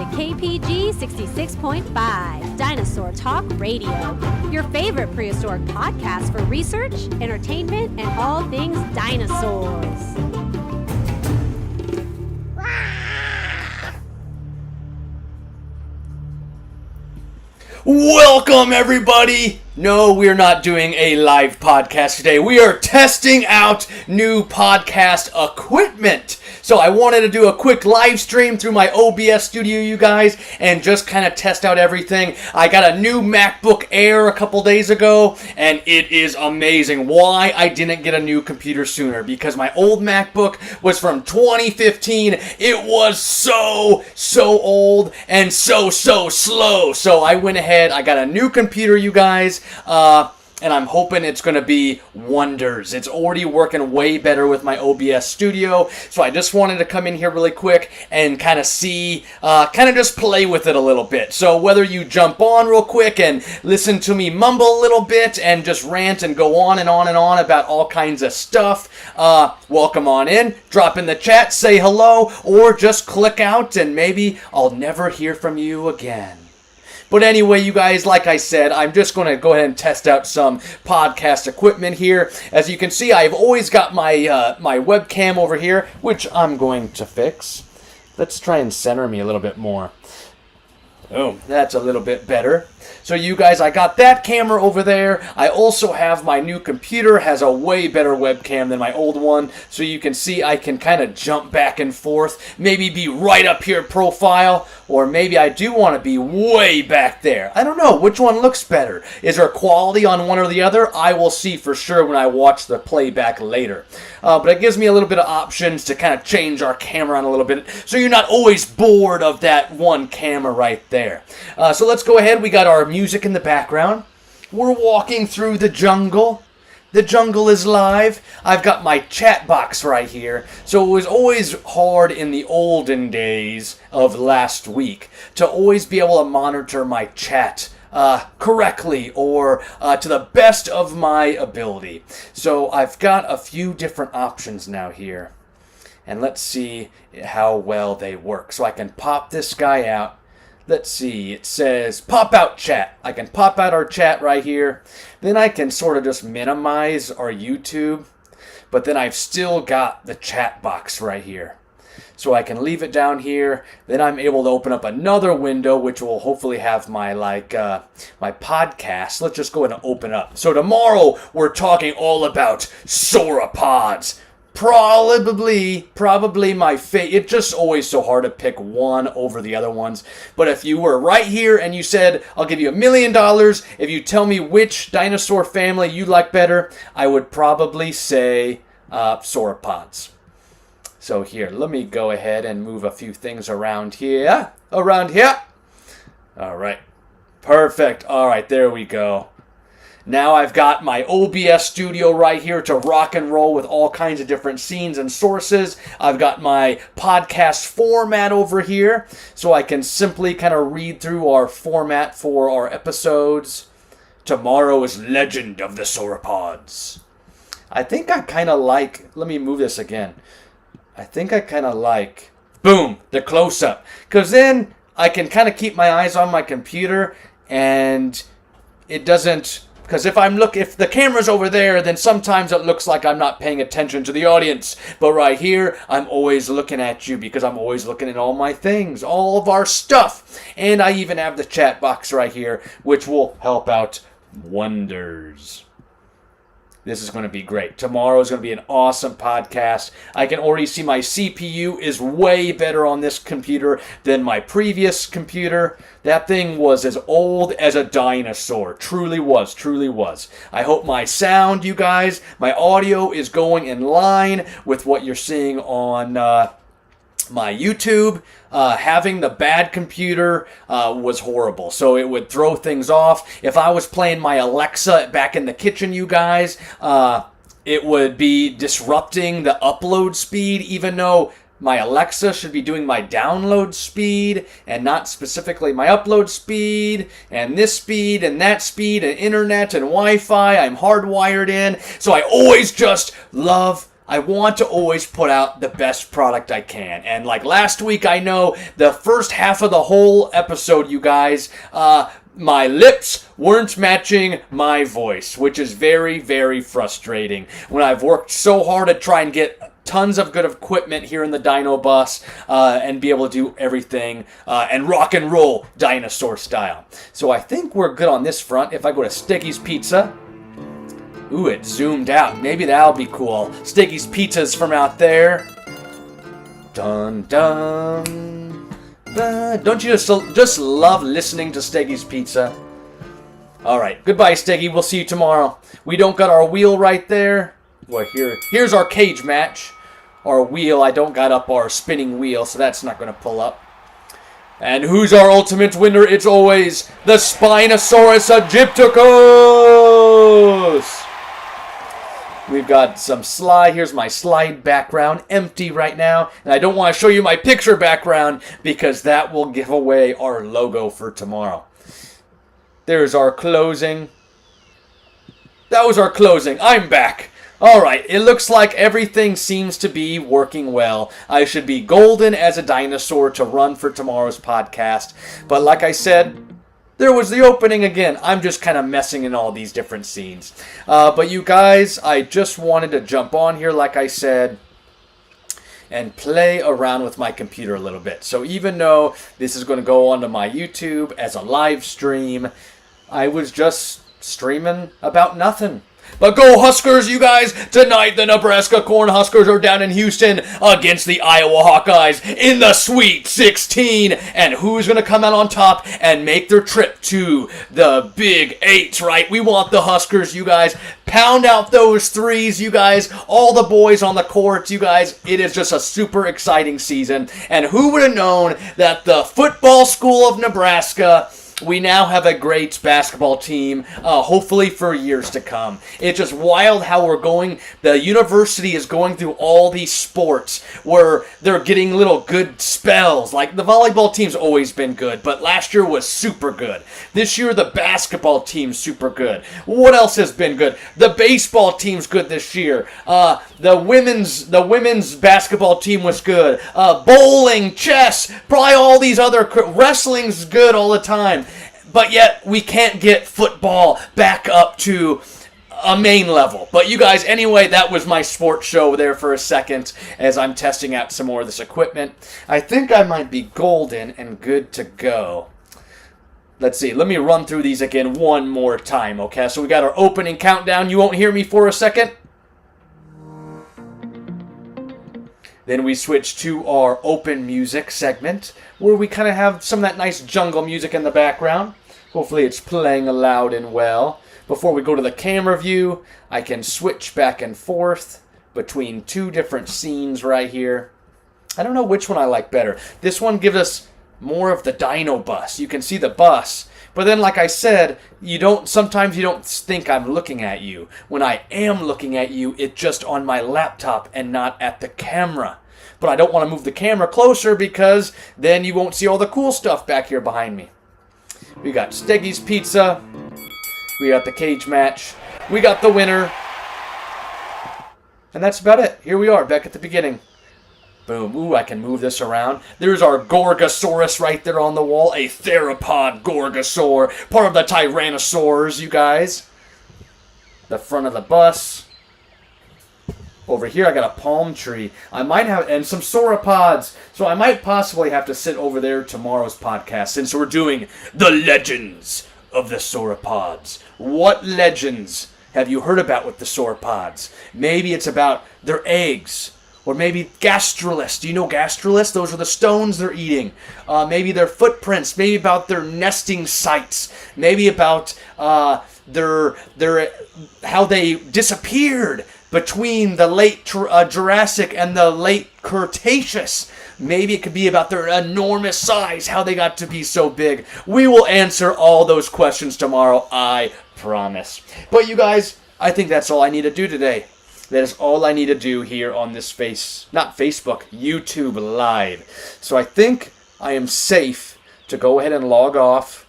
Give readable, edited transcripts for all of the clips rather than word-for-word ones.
to KPG 66.5, Dinosaur Talk Radio, your favorite prehistoric podcast for research, entertainment, and all things dinosaurs. Welcome, everybody! No, we're not doing a live podcast today. We are testing out new podcast equipment. So I wanted to do a quick live stream through my OBS studio, you guys, and just kind of test out everything. I got a new MacBook Air a couple days ago, and it is amazing. Why I didn't get a new computer sooner? Because my old MacBook was from 2015. It was so old and so slow. So I went ahead, I got a new computer, you guys, and I'm hoping it's going to be wonders. It's already working way better with my OBS studio, so I just wanted to come in here really quick and kind of see, kind of just play with it a little bit. So whether you jump on real quick and listen to me mumble a little bit and just rant and go on and on and on about all kinds of stuff, welcome on in, drop in the chat, say hello, or just click out and maybe I'll never hear from you again. But anyway, you guys, like I said, I'm just going to go ahead and test out some podcast equipment here. As you can see, I've always got my my webcam over here, which I'm going to fix. Let's try and center me a little bit more. Oh, that's a little bit better. So you guys, I got that camera over there. I also have my new computer, has a way better webcam than my old one. So you can see I can kind of jump back and forth, maybe be right up here profile, or maybe I do want to be way back there. I don't know, which one looks better? Is there quality on one or the other? I will see for sure when I watch the playback later. But it gives me a little bit of options to kind of change our camera on a little bit, so you're not always bored of that one camera right there. So let's go ahead. We got our music in the background. We're walking through the jungle. The jungle is live. I've got my chat box right here. So it was always hard in the olden days of last week to always be able to monitor my chat correctly or to the best of my ability. So I've got a few different options now here. And let's see how well they work. So I can pop this guy out. Let's see, it says pop out chat. I can pop out our chat right here. Then I can sort of just minimize our YouTube. But then I've still got the chat box right here. So I can leave it down here. Then I'm able to open up another window, which will hopefully have my my podcast. Let's just go ahead and open up. So tomorrow we're talking all about sauropods. Probably my favorite. It's just always so hard to pick one over the other ones. But if you were right here and you said, I'll give you $1 million if you tell me which dinosaur family you like better, I would probably say sauropods. So here, let me go ahead and move a few things around here. All right. Perfect. All right, there we go. Now I've got my OBS studio right here to rock and roll with all kinds of different scenes and sources. I've got my podcast format over here, so I can simply kind of read through our format for our episodes. Tomorrow is Legend of the Sauropods. I think I kind of like, let me move this again. I think I kind of like, boom, the close-up. Because then I can kind of keep my eyes on my computer and it doesn't... Because if the camera's over there, then sometimes it looks like I'm not paying attention to the audience. But right here, I'm always looking at you because I'm always looking at all my things, all of our stuff. And I even have the chat box right here, which will help out wonders. This is going to be great. Tomorrow is going to be an awesome podcast. I can already see my CPU is way better on this computer than my previous computer. That thing was as old as a dinosaur. Truly was. I hope my sound, you guys, my audio is going in line with what you're seeing on my YouTube. Having the bad computer was horrible, so it would throw things off. If I was playing my Alexa back in the kitchen, you guys, it would be disrupting the upload speed, even though my Alexa should be doing my download speed and not specifically my upload speed and this speed and that speed and internet and Wi-Fi. I'm hardwired in, so I always just love I want to always put out the best product I can. And like last week, I know the first half of the whole episode, you guys, my lips weren't matching my voice, which is very, very frustrating when I've worked so hard to try and get tons of good equipment here in the Dino Bus and be able to do everything and rock and roll dinosaur style. So I think we're good on this front. If I go to Stiggy's Pizza, ooh, it zoomed out. Maybe that'll be cool. Stiggy's Pizza's from out there. Dun dun. Don't you just love listening to Stiggy's Pizza? Alright, goodbye Stiggy. We'll see you tomorrow. We don't got our wheel right there. Well, here's our cage match. Our wheel, I don't got up our spinning wheel, so that's not going to pull up. And who's our ultimate winner? It's always the Spinosaurus Aegypticus! We've got some slide. Here's my slide background, empty right now. And I don't want to show you my picture background because that will give away our logo for tomorrow. There's our closing. That was our closing. I'm back. Alright, it looks like everything seems to be working well. I should be golden as a dinosaur to run for tomorrow's podcast. But like I said, there was the opening again. I'm just kind of messing in all these different scenes. But you guys, I just wanted to jump on here, like I said, and play around with my computer a little bit. So even though this is going to go onto my YouTube as a live stream, I was just streaming about nothing. But go Huskers, you guys! Tonight the Nebraska Cornhuskers are down in Houston against the Iowa Hawkeyes in the Sweet 16. And who's going to come out on top and make their trip to the Big 8, right? We want the Huskers, you guys. Pound out those threes, you guys. All the boys on the court, you guys. It is just a super exciting season. And who would have known that the football school of Nebraska, we now have a great basketball team, hopefully for years to come. It's just wild how we're going. The university is going through all these sports where they're getting little good spells. Like the volleyball team's always been good, but last year was super good. This year the basketball team's super good. What else has been good? The baseball team's good this year. The women's basketball team was good. Bowling, chess, probably all these other wrestling's good all the time. But yet, we can't get football back up to a main level. But you guys, anyway, that was my sports show there for a second as I'm testing out some more of this equipment. I think I might be golden and good to go. Let's see. Let me run through these again one more time, okay? So we got our opening countdown. You won't hear me for a second. Then we switch to our open music segment where we kind of have some of that nice jungle music in the background. Hopefully it's playing loud and well. Before we go to the camera view, I can switch back and forth between two different scenes right here. I don't know which one I like better. This one gives us more of the Dino Bus. You can see the bus. But then, like I said, sometimes you don't think I'm looking at you. When I am looking at you, it's just on my laptop and not at the camera. But I don't want to move the camera closer because then you won't see all the cool stuff back here behind me. We got Stiggy's Pizza. We got the cage match. We got the winner. And that's about it. Here we are, back at the beginning. Boom. Ooh, I can move this around. There's our Gorgosaurus right there on the wall. A theropod Gorgosaur. Part of the Tyrannosaurs, you guys. The front of the bus. Over here, I got a palm tree. I might have, and some sauropods. So I might possibly have to sit over there tomorrow's podcast since we're doing the legends of the sauropods. What legends have you heard about with the sauropods? Maybe it's about their eggs. Or maybe gastroliths. Do you know gastroliths? Those are the stones they're eating. Maybe their footprints. Maybe about their nesting sites. Maybe about their how they disappeared between the late Jurassic and the late Cretaceous. Maybe it could be about their enormous size, how they got to be so big. We will answer all those questions tomorrow, I promise. But you guys, I think that's all I need to do today. That is all I need to do here on this YouTube Live. So I think I am safe to go ahead and log off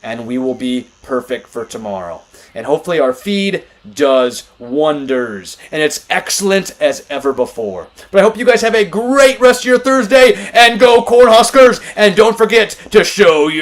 and we will be perfect for tomorrow. And hopefully our feed does wonders, and it's excellent as ever before. But I hope you guys have a great rest of your Thursday, and go Cornhuskers, and don't forget to show your